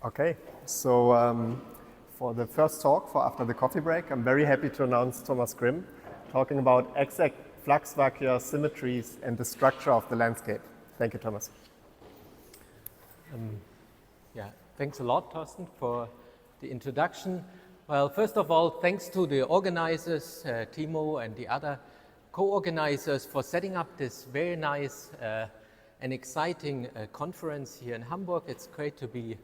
Okay, so for the first talk for after the coffee break, I'm very happy to announce Thomas Grimm talking about exact flux vacua symmetries and the structure of the landscape. Thank you, Thomas. Thanks a lot, Thorsten, for the introduction. Well, first of all, thanks to the organizers, Timo and the other co-organizers for setting up this very nice and exciting conference here in Hamburg. It's great to be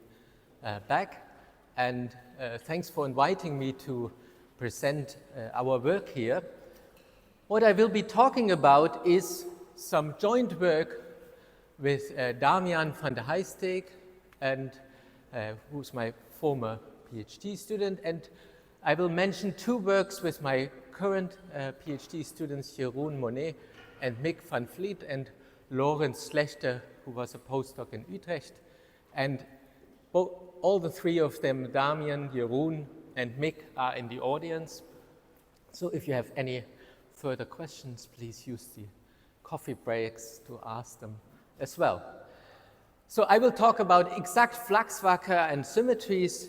back, and thanks for inviting me to present our work here. What I will be talking about is some joint work with Damian van der Heijsteek, and who's my former PhD student, and I will mention two works with my current PhD students, Jeroen Monet and Mick van Vliet, and Lorenz Slechter, who was a postdoc in Utrecht. And all the three of them, Damian, Jeroen, and Mick, are in the audience. So if you have any further questions, please use the coffee breaks to ask them as well. So I will talk about exact flux vacua and symmetries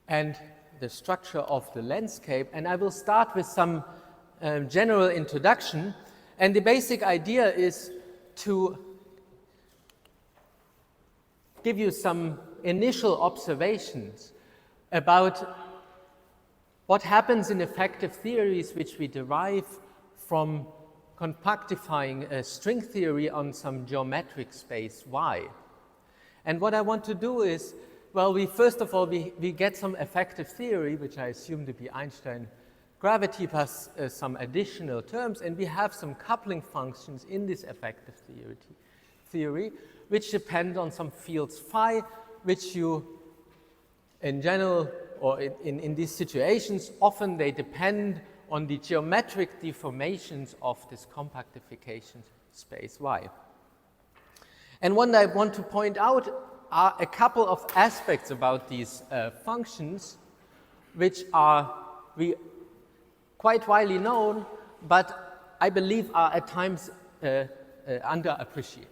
and the structure of the landscape, and I will start with some general introduction. And the basic idea is to give you some initial observations about what happens in effective theories which we derive from compactifying a string theory on some geometric space Y. And what I want to do is, well, first of all, we get some effective theory, which I assume to be Einstein gravity plus some additional terms, and we have some coupling functions in this effective theory, which depend on some fields phi, which you, in general, or in these situations, often they depend on the geometric deformations of this compactification space Y. And what I want to point out are a couple of aspects about these functions, which are quite widely known, but I believe are at times underappreciated.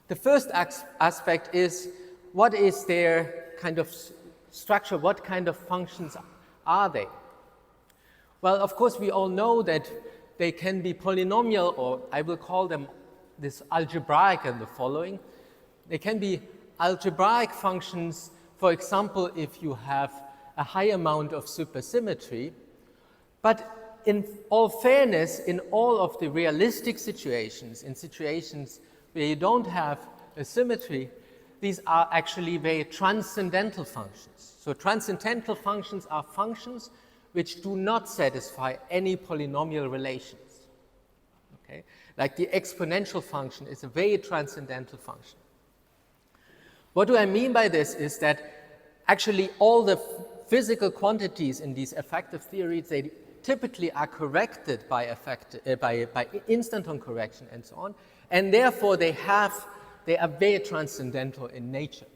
The first aspect is, what is their kind of structure? What kind of functions are they? Well, of course, we all know that they can be polynomial, or I will call them this algebraic in the following. They can be algebraic functions, for example, if you have a high amount of supersymmetry. But in all fairness, in all of the realistic situations, in situations where you don't have a symmetry, these are actually very transcendental functions. So transcendental functions are functions which do not satisfy any polynomial relations. Okay? Like the exponential function is a very transcendental function. What do I mean by this is that actually all the physical quantities in these effective theories, they typically are corrected by instanton correction and so on, and therefore they are very transcendental in nature.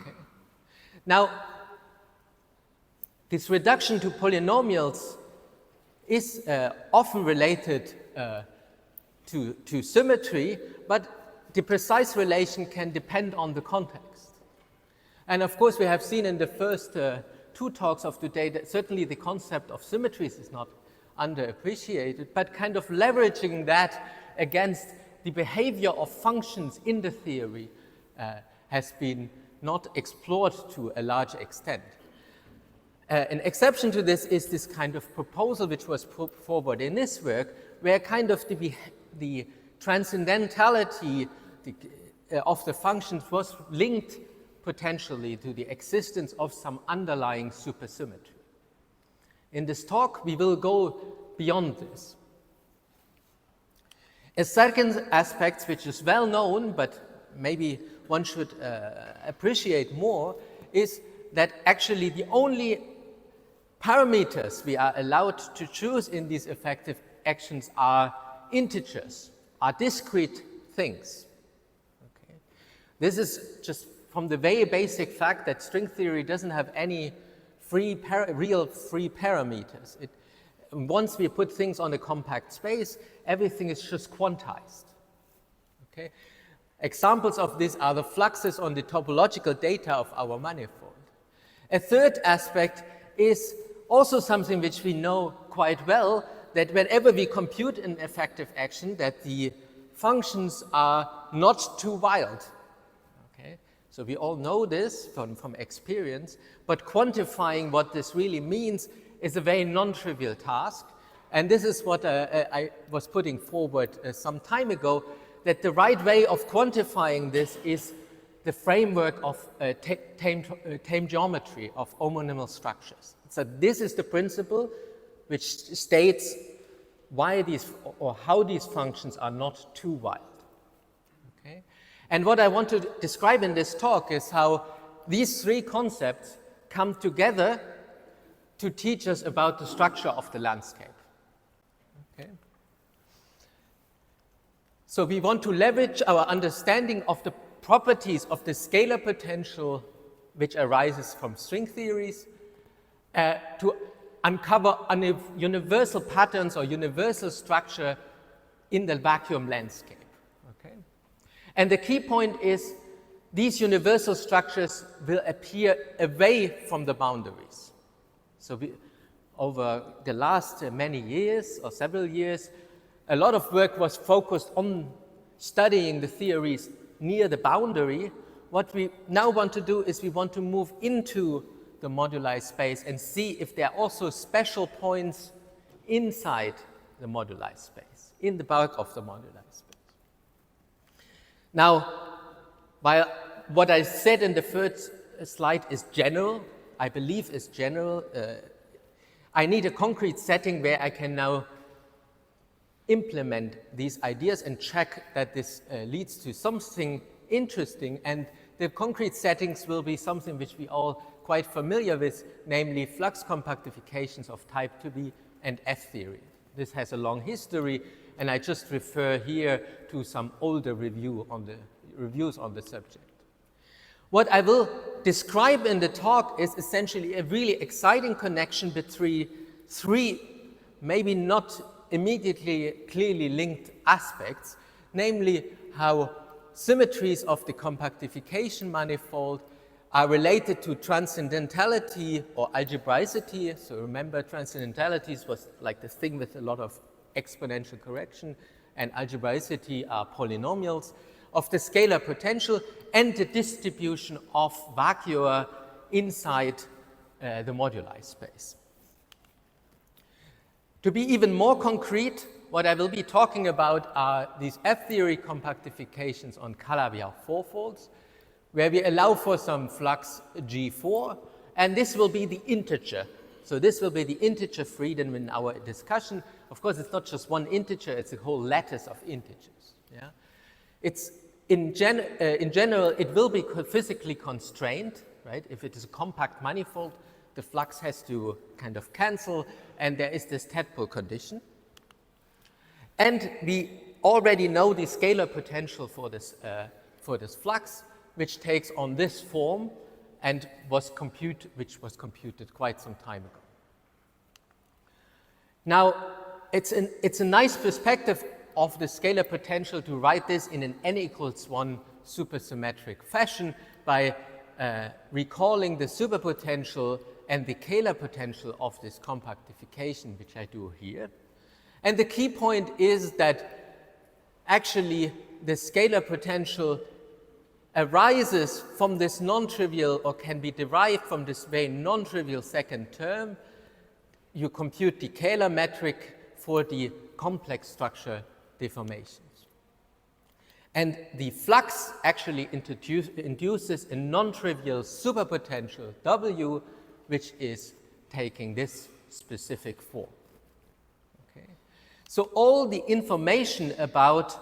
Okay. Now, this reduction to polynomials is often related to symmetry, but the precise relation can depend on the context. And of course, we have seen in the first two talks of today that certainly the concept of symmetries is not underappreciated, but kind of leveraging that against the behavior of functions in the theory has been not explored to a large extent. An exception to this is this kind of proposal which was put forward in this work, where kind of the transcendentality of the functions was linked potentially to the existence of some underlying supersymmetry. In this talk, we will go beyond this. A second aspect, which is well known, but maybe one should appreciate more, is that actually the only parameters we are allowed to choose in these effective actions are integers, are discrete things. Okay. This is just from the very basic fact that string theory doesn't have any real free parameters. Once we put things on a compact space, everything is just quantized. Okay? Examples of this are the fluxes on the topological data of our manifold. A third aspect is also something which we know quite well, that whenever we compute an effective action, that the functions are not too wild. Okay? So we all know this from experience, but quantifying what this really means is a very non-trivial task. And this is what I was putting forward some time ago, that the right way of quantifying this is the framework of tame geometry of homonymal structures. So this is the principle which states why these or how these functions are not too wild. Okay? And what I want to describe in this talk is how these three concepts come together to teach us about the structure of the landscape. Okay? So we want to leverage our understanding of the properties of the scalar potential which arises from string theories to uncover universal patterns or universal structure in the vacuum landscape. Okay? And the key point is these universal structures will appear away from the boundaries. So over the last many years or several years, a lot of work was focused on studying the theories near the boundary. What we now want to do is we want to move into the moduli space and see if there are also special points inside the moduli space, in the bulk of the moduli space. Now, while what I said in the first slide is general, I believe is general, I need a concrete setting where I can now implement these ideas and check that this leads to something interesting. And the concrete settings will be something which we all quite familiar with, namely flux compactifications of type 2B and F theory. This has a long history, and I just refer here to some older reviews on the subject. What I will describe in the talk is essentially a really exciting connection between three, maybe not immediately clearly linked aspects, namely how symmetries of the compactification manifold are related to transcendentality or algebraicity. So remember, transcendentalities was like this thing with a lot of exponential correction, and algebraicity are polynomials of the scalar potential and the distribution of vacua inside the moduli space. To be even more concrete, what I will be talking about are these F-theory compactifications on Calabi-Yau fourfolds, where we allow for some flux G4, and this will be the integer. So this will be the integer freedom in our discussion. Of course, it's not just one integer, it's a whole lattice of integers. Yeah? It's in general, it will be physically constrained, right? If it is a compact manifold, the flux has to kind of cancel, and there is this tadpole condition. And we already know the scalar potential for this flux, which takes on this form and which was computed quite some time ago. Now, it's a nice perspective of the scalar potential to write this in an n=1 supersymmetric fashion by recalling the superpotential and the scalar potential of this compactification, which I do here. And the key point is that actually the scalar potential arises from this non-trivial, or can be derived from this very non-trivial second term. You compute the scalar metric for the complex structure deformations. And the flux actually induces a non-trivial superpotential W, which is taking this specific form. Okay? So all the information about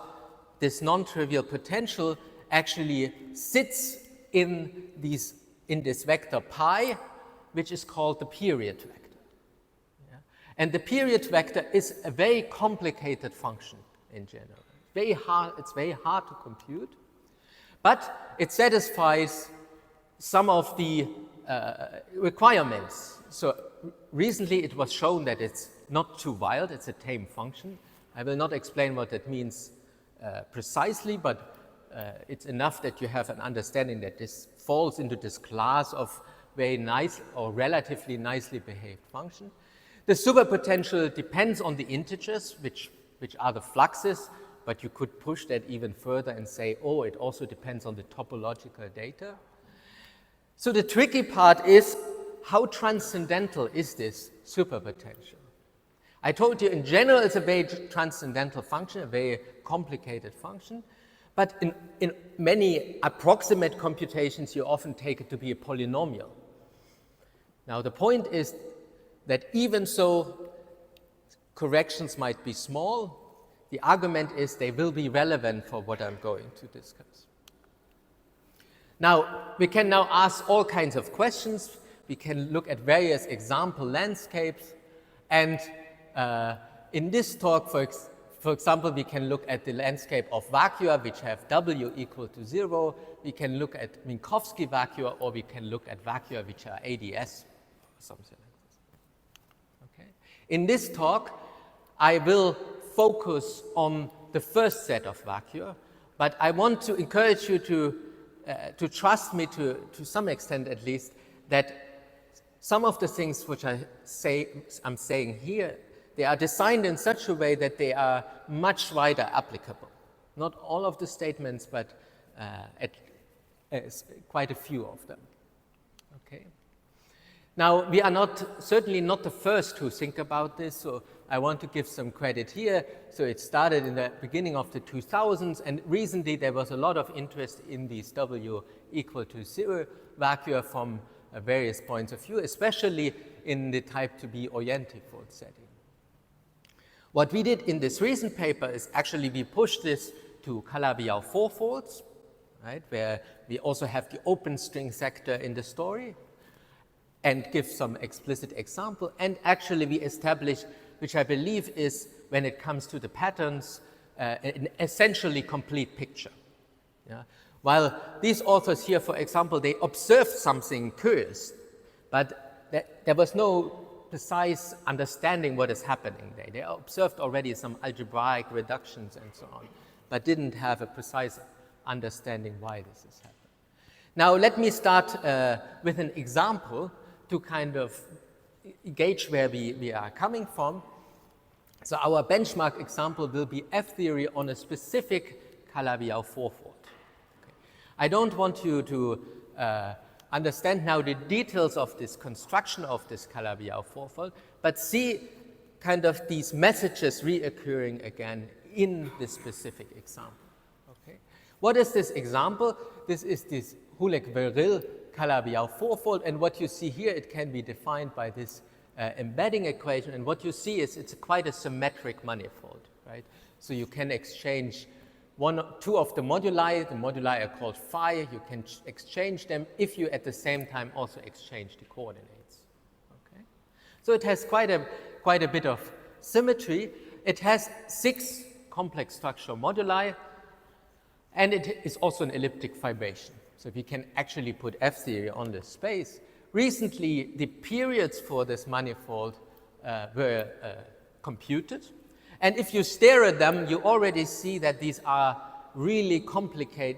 this non-trivial potential actually sits in this vector pi, which is called the period vector. Yeah? And the period vector is a very complicated function in general. It's very hard to compute, but it satisfies some of the requirements. So recently it was shown that it's not too wild, it's a tame function. I will not explain what that means precisely, but it's enough that you have an understanding that this falls into this class of very nice or relatively nicely behaved function. The superpotential depends on the integers, which are the fluxes, but you could push that even further and say, oh, it also depends on the topological data. So the tricky part is, how transcendental is this superpotential? I told you in general it's a very transcendental function, a very complicated function, but in many approximate computations you often take it to be a polynomial. Now the point is that even so corrections might be small, the argument is they will be relevant for what I'm going to discuss. Now, we can now ask all kinds of questions. We can look at various example landscapes. And in this talk, for example, we can look at the landscape of vacua, which have W equal to 0. We can look at Minkowski vacua, or we can look at vacua, which are ADS, or something like this. Okay. In this talk, I will focus on the first set of vacua, but I want to encourage you to trust me to some extent at least, that some of the things which I'm saying here, they are designed in such a way that they are much wider applicable. Not all of the statements, but quite a few of them. Okay. Now, we are certainly not the first who think about this, so I want to give some credit here. So it started in the beginning of the 2000s, and recently there was a lot of interest in these W equal to 0 vacua from various points of view, especially in the type to be Oyentifold setting. What we did in this recent paper is actually we pushed this to Calabi-Yau fourfolds, right, where we also have the open string sector in the story, and give some explicit example. And actually we established, which I believe is, when it comes to the patterns, an essentially complete picture. Yeah? While these authors here, for example, they observed something curious, but there was no precise understanding what is happening there. They observed already some algebraic reductions and so on, but didn't have a precise understanding why this is happening. Now let me start with an example to kind of gauge where we are coming from. So our benchmark example will be F-theory on a specific Calabi-Yau fourfold. Okay. I don't want you to understand now the details of this construction of this Calabi-Yau fourfold, but see kind of these messages reoccurring again in this specific example. Okay. What is this example? This is this Hulek-Verrill Calabi-Yau fourfold, and what you see here, it can be defined by this embedding equation, and what you see is it's quite a symmetric manifold, right? So you can exchange two of the moduli are called phi, you can exchange them if you at the same time also exchange the coordinates. Okay? So it has quite a bit of symmetry. It has 6 complex structural moduli, and it is also an elliptic fibration. So we can actually put F-theory on this space. Recently, the periods for this manifold were computed. And if you stare at them, you already see that these are really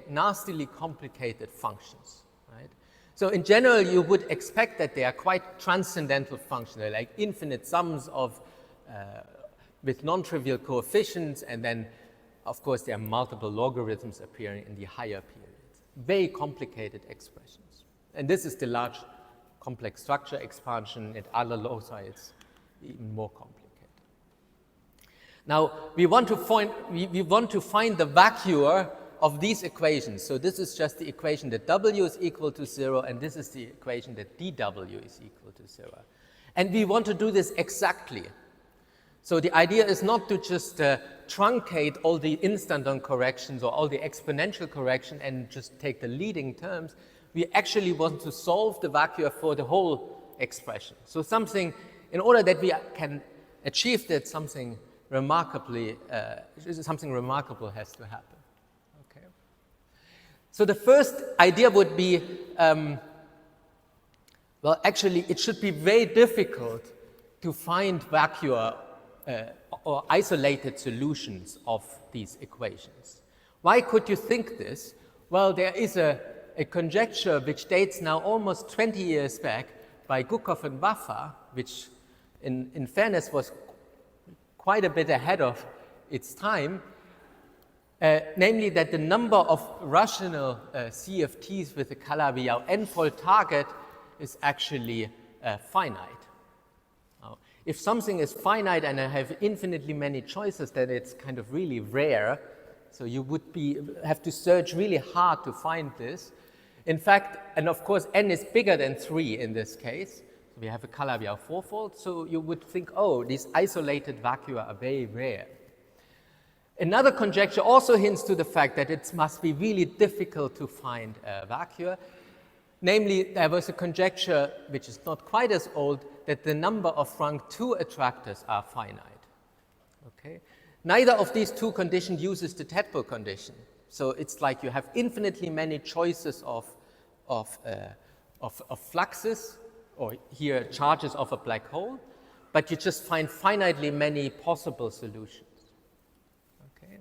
nastily complicated functions. Right? So in general, you would expect that they are quite transcendental functions. They're like infinite sums with non-trivial coefficients, and then, of course, there are multiple logarithms appearing in the higher periods. Very complicated expressions. And this is the large complex structure expansion. At other loci, it's even more complicated. Now, we want to find the vacuum of these equations. So this is just the equation that W is equal to 0, and this is the equation that dW is equal to 0. And we want to do this exactly. So the idea is not to just truncate all the instanton corrections or all the exponential correction and just take the leading terms. We actually want to solve the vacuum for the whole expression. So something, in order that we can achieve that, something remarkable has to happen. Okay. So the first idea would be, well, actually, it should be very difficult to find vacuum or isolated solutions of these equations. Why could you think this? Well, there is a conjecture which dates now almost 20 years back by Gukov and Vacua, which in fairness was quite a bit ahead of its time, namely that the number of rational CFTs with a Calabi-Yau n-fold target is actually finite. Now, if something is finite and I have infinitely many choices, then it's kind of really rare. So you would have to search really hard to find this. In fact, and of course, n is bigger than 3 in this case. So we have a Calabi-Yau 4-fold. So you would think, oh, these isolated vacua are very rare. Another conjecture also hints to the fact that it must be really difficult to find vacua. Namely, there was a conjecture, which is not quite as old, that the number of rank 2 attractors are finite. Okay? Neither of these two conditions uses the tadpole condition. So it's like you have infinitely many choices of fluxes, or here charges of a black hole, but you just find finitely many possible solutions. Okay.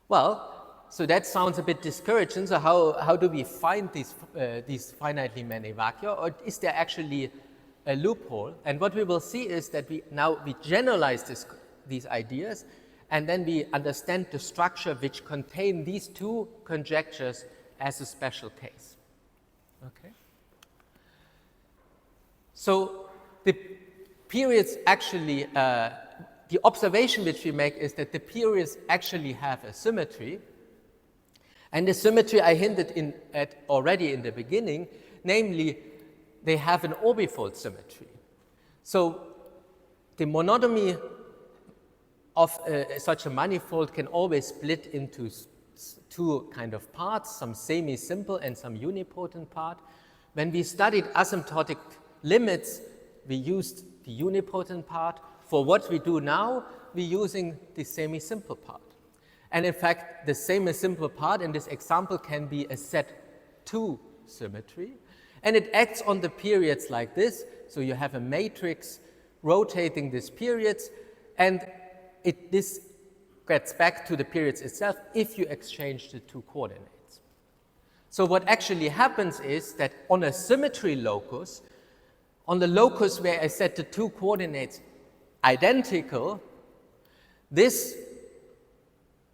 Well, so that sounds a bit discouraging. So how do we find these finitely many vacua, or is there actually a loophole? And what we will see is that we generalize these ideas, and then we understand the structure which contain these two conjectures as a special case. Okay. So the periods actually, the observation which we make is that the periods actually have a symmetry. And the symmetry I hinted at already in the beginning, namely, they have an orbifold symmetry. So the monodromy of such a manifold can always split into two kind of parts, some semi-simple and some unipotent part. When we studied asymptotic limits, we used the unipotent part. For what we do now, we're using the semi-simple part. And in fact, the semi-simple part in this example can be a set 2 symmetry. And it acts on the periods like this. So you have a matrix rotating these periods, and this gets back to the periods itself if you exchange the two coordinates. So what actually happens is that on a symmetry locus, on the locus where I set the two coordinates identical, this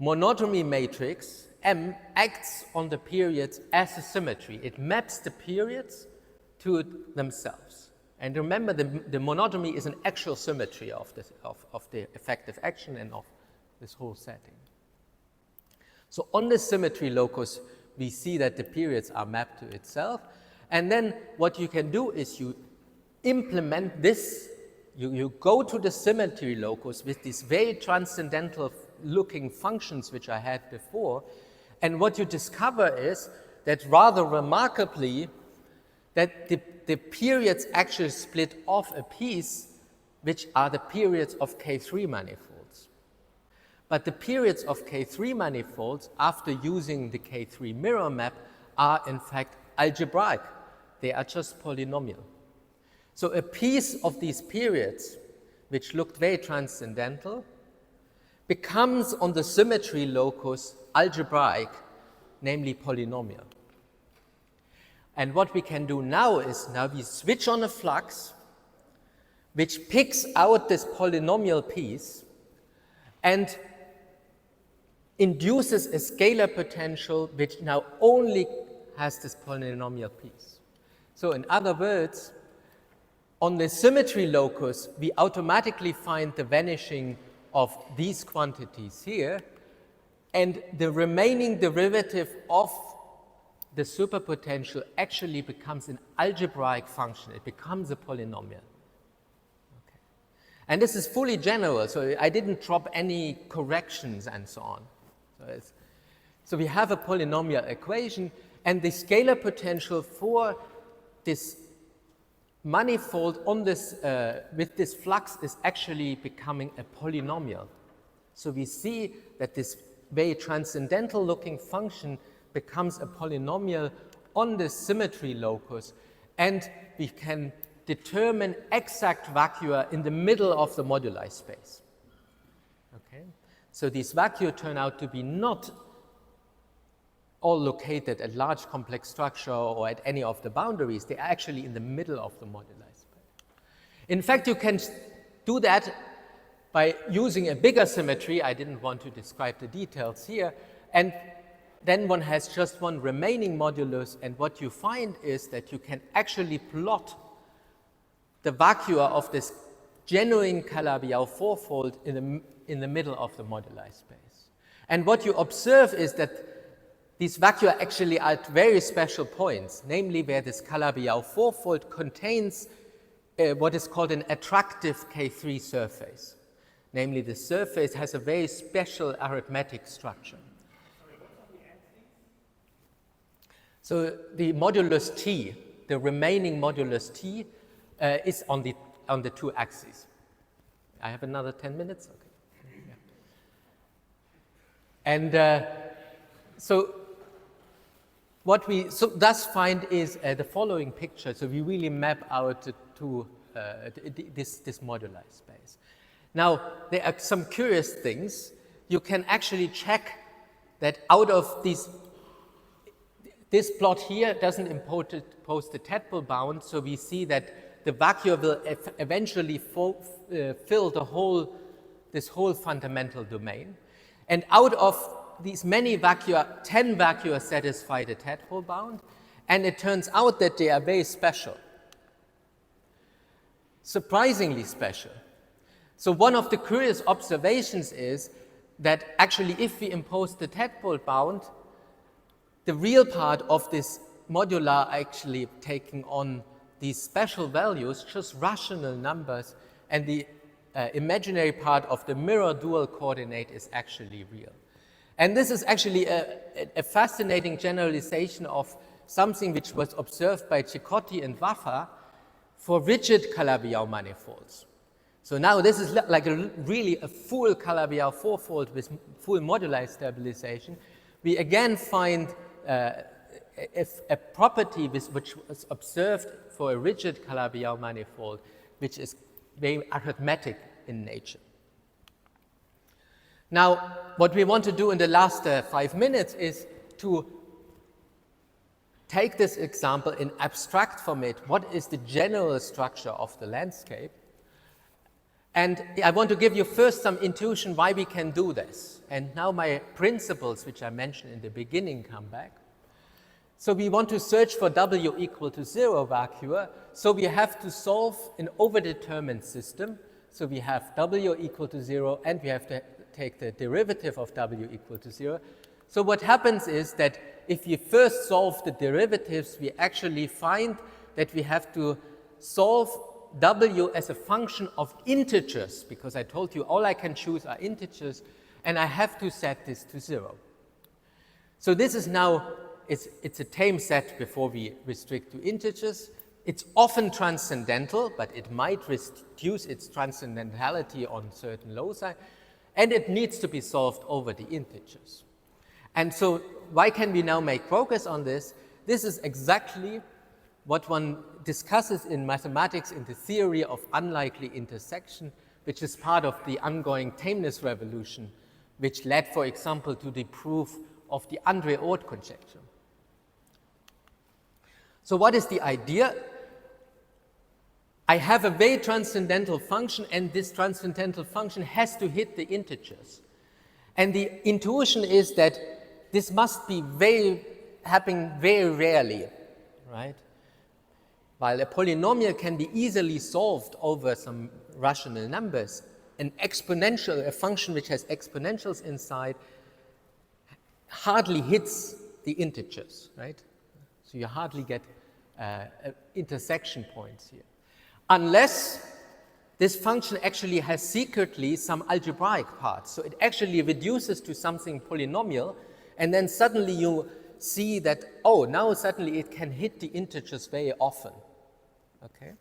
monodromy matrix M acts on the periods as a symmetry. It maps the periods to themselves. And remember, the monodromy is an actual symmetry of the effective action and of this whole setting. So on the symmetry locus, we see that the periods are mapped to itself. And then what you can do is you implement this. You go to the symmetry locus with these very transcendental looking functions which I had before. And what you discover is that rather remarkably, that the periods actually split off a piece, which are the periods of K3 manifolds. But the periods of K3 manifolds, after using the K3 mirror map, are in fact algebraic. They are just polynomial. So a piece of these periods, which looked very transcendental, becomes on the symmetry locus algebraic, namely polynomial. And what we can do now is we switch on a flux which picks out this polynomial piece and induces a scalar potential which now only has this polynomial piece. So in other words, on the symmetry locus, we automatically find the vanishing of these quantities here, and the remaining derivative of the superpotential actually becomes an algebraic function. It becomes a polynomial. Okay. And this is fully general, so I didn't drop any corrections and so on. So we have a polynomial equation, and the scalar potential for this manifold on this, with this flux is actually becoming a polynomial. So we see that this very transcendental looking function becomes a polynomial on the symmetry locus, and we can determine exact vacua in the middle of the moduli space. Okay? So these vacua turn out to be not all located at large complex structure or at any of the boundaries. They are actually in the middle of the moduli space. In fact, you can do that by using a bigger symmetry. I didn't want to describe the details here. And then one has just one remaining modulus, and what you find is that you can actually plot the vacua of this genuine Calabi-Yau fourfold in the middle of the moduli space. And what you observe is that these vacua actually are at very special points, namely where this Calabi-Yau fourfold contains what is called an attractive K3 surface. Namely, the surface has a very special arithmetic structure. So the modulus T, the remaining modulus T, is on the two axes. I have another 10 minutes? Okay. Yeah. And so what we thus find is the following picture. So we really map out this moduli space. Now, there are some curious things. You can actually check that out of this plot here doesn't impose the tadpole bound, so we see that the vacua will eventually fill this whole fundamental domain. And out of these many vacua, 10 vacua satisfy the tadpole bound, and it turns out that they are very special. Surprisingly special. So one of the curious observations is that actually if we impose the tadpole bound, the real part of this modular actually taking on these special values, just rational numbers, and the imaginary part of the mirror dual coordinate is actually real. And this is actually a fascinating generalization of something which was observed by Ceccotti and Waffa for rigid Calabi-Yau manifolds. So now this is like really a full Calabi-Yau fourfold with full moduli stabilization. We again find a property which was observed for a rigid Calabi-Yau manifold, which is very arithmetic in nature. Now, what we want to do in the last 5 minutes is to take this example in abstract format. What is the general structure of the landscape? And I want to give you first some intuition why we can do this. And now my principles, which I mentioned in the beginning, come back. So we want to search for W equal to 0 vacua. So we have to solve an overdetermined system. So we have W equal to 0, and we have to take the derivative of W equal to 0. So what happens is that if you first solve the derivatives, we actually find that we have to solve W as a function of integers, because I told you all I can choose are integers, and I have to set this to 0. So this is now, it's a tame set before we restrict to integers. It's often transcendental, but it might reduce its transcendentality on certain loci, and it needs to be solved over the integers. And so why can we now make progress on this? This is exactly what one discusses in mathematics in the theory of unlikely intersection, which is part of the ongoing tameness revolution, which led, for example, to the proof of the André-Oort conjecture. So what is the idea? I have a very transcendental function, and this transcendental function has to hit the integers. And the intuition is that this must be happening very rarely, right? While a polynomial can be easily solved over some rational numbers, an exponential, a function which has exponentials inside, hardly hits the integers, right? So you hardly get intersection points here. Unless this function actually has secretly some algebraic parts. So it actually reduces to something polynomial, and then suddenly you see that, oh, now suddenly it can hit the integers very often. Okay?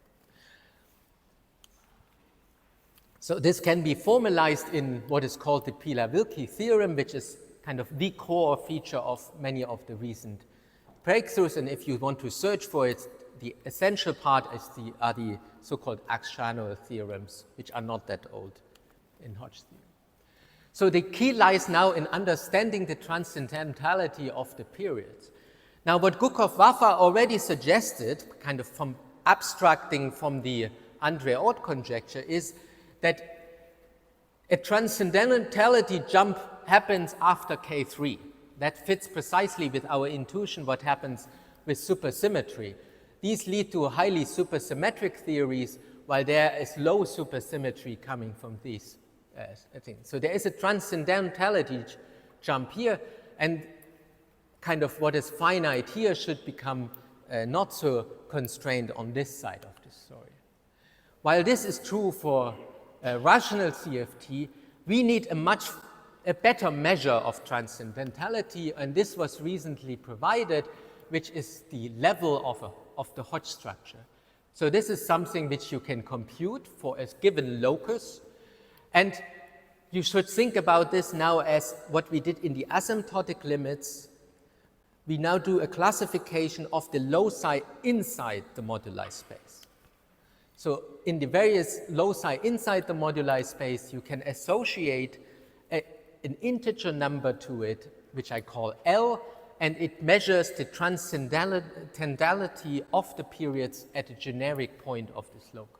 So this can be formalized in what is called the Pila-Wilke theorem, which is kind of the core feature of many of the recent breakthroughs. And if you want to search for it, the essential part are the so-called Ax-Scharnow theorems, which are not that old in Hodge theory. So the key lies now in understanding the transcendentality of the periods. Now what Vacua already suggested, kind of from abstracting from the André-Oort conjecture, is that a transcendentality jump happens after K3. That fits precisely with our intuition what happens with supersymmetry. These lead to highly supersymmetric theories, while there is low supersymmetry coming from these things. So there is a transcendentality jump here, and kind of what is finite here should become not so constrained on this side of the story. While this is true for rational CFT, we need a better measure of transcendentality, and this was recently provided, which is the level of the Hodge structure. So this is something which you can compute for a given locus, and you should think about this now as what we did in the asymptotic limits. We now do a classification of the loci inside the moduli space. So in the various loci inside the moduli space, you can associate an integer number to it, which I call L, and it measures the transcendentality of the periods at a generic point of this locus.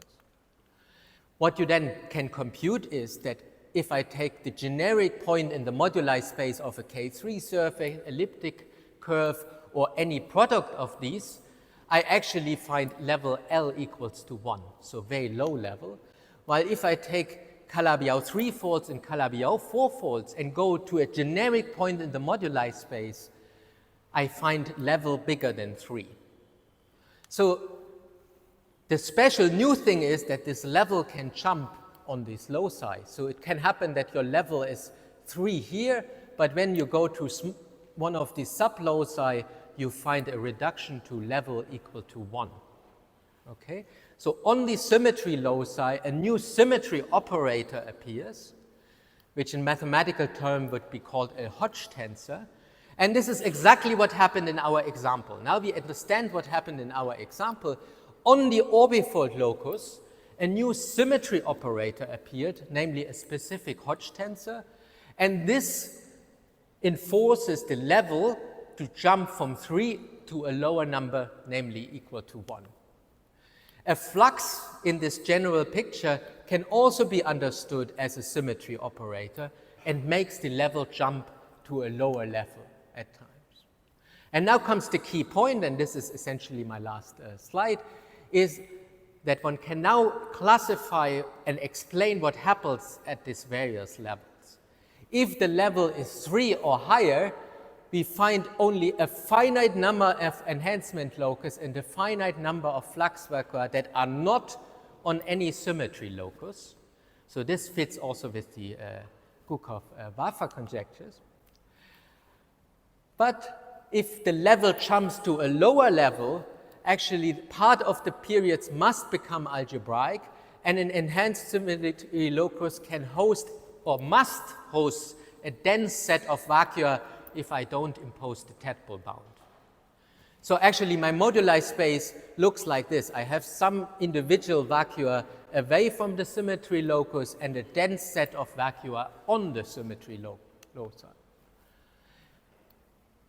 What you then can compute is that if I take the generic point in the moduli space of a K3 surface, elliptic curve, or any product of these, I actually find level L equals to 1, so very low level. While if I take Calabi-Yau 3-folds and Calabi-Yau 4-folds and go to a generic point in the moduli space, I find level bigger than 3. So the special new thing is that this level can jump on these loci. So it can happen that your level is 3 here, but when you go to one of these subloci, you find a reduction to level equal to 1. Okay? So on the symmetry loci, a new symmetry operator appears, which in mathematical term would be called a Hodge tensor. And this is exactly what happened in our example. Now we understand what happened in our example. On the orbifold locus, a new symmetry operator appeared, namely a specific Hodge tensor, and this enforces the level to jump from 3 to a lower number, namely equal to 1. A flux in this general picture can also be understood as a symmetry operator and makes the level jump to a lower level at times. And now comes the key point, and this is essentially my last slide, is that one can now classify and explain what happens at these various levels. If the level is 3 or higher, we find only a finite number of enhancement locus and a finite number of flux vacua that are not on any symmetry locus. So this fits also with the Vacua conjectures. But if the level jumps to a lower level, actually part of the periods must become algebraic, and an enhanced symmetry locus can host or must host a dense set of vacua if I don't impose the tadpole bound. So actually my moduli space looks like this. I have some individual vacua away from the symmetry locus and a dense set of vacua on the symmetry loci.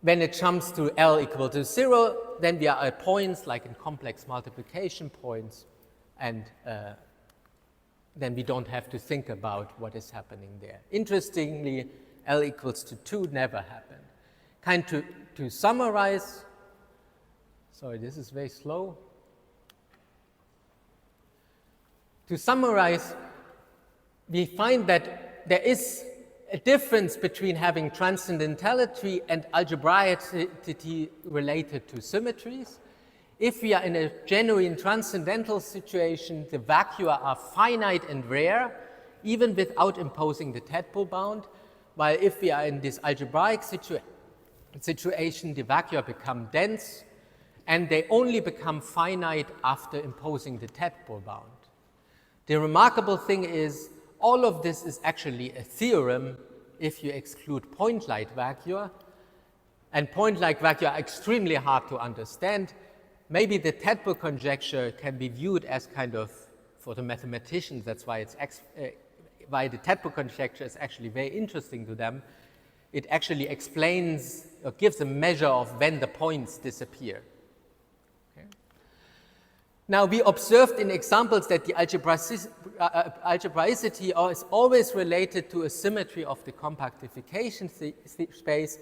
When it jumps to L equal to 0, then we are at points like in complex multiplication points, and then we don't have to think about what is happening there. Interestingly, L equals to 2 never happened. To summarize, sorry, this is very slow. To summarize, we find that there is a difference between having transcendentality and algebraicity related to symmetries. If we are in a genuine transcendental situation, the vacua are finite and rare, even without imposing the tadpole bound, while if we are in this algebraic situation, the vacua become dense, and they only become finite after imposing the tadpole bound. The remarkable thing is, all of this is actually a theorem if you exclude point-light vacua, and point-light vacua are extremely hard to understand. Maybe the tadpole conjecture can be viewed as kind of, for the mathematicians, that's why it's why the tadpole conjecture is actually very interesting to them. It actually explains or gives a measure of when the points disappear. Okay. Now, we observed in examples that the algebraicity is always related to a symmetry of the compactification space.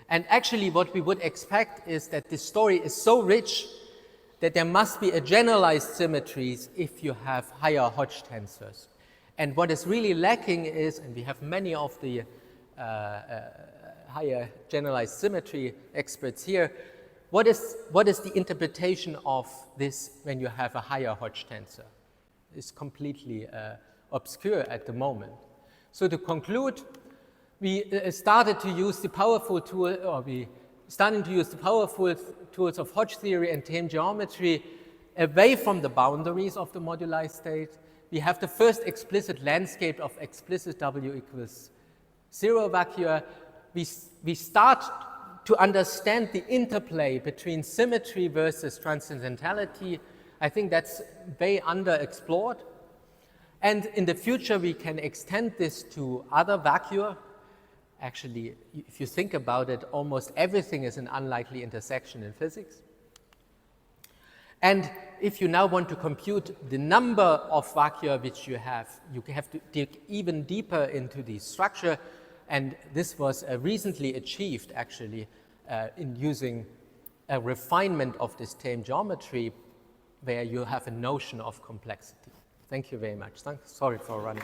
And actually, what we would expect is that this story is so rich that there must be a generalized symmetries if you have higher Hodge tensors. And what is really lacking is, and we have many of the higher generalized symmetry experts here, what is the interpretation of this when you have a higher Hodge tensor? It's completely obscure at the moment. So to conclude, we started to use the powerful tool, or we starting to use the powerful tools of Hodge theory and tame geometry away from the boundaries of the moduli state. We have the first explicit landscape of explicit W equals 0 vacua. We start to understand the interplay between symmetry versus transcendentality. I think that's very underexplored. And in the future, we can extend this to other vacua. Actually, if you think about it, almost everything is an unlikely intersection in physics. And if you now want to compute the number of vacua which you have to dig even deeper into the structure. And this was recently achieved, actually, in using a refinement of this tame geometry where you have a notion of complexity. Thank you very much. Sorry for running.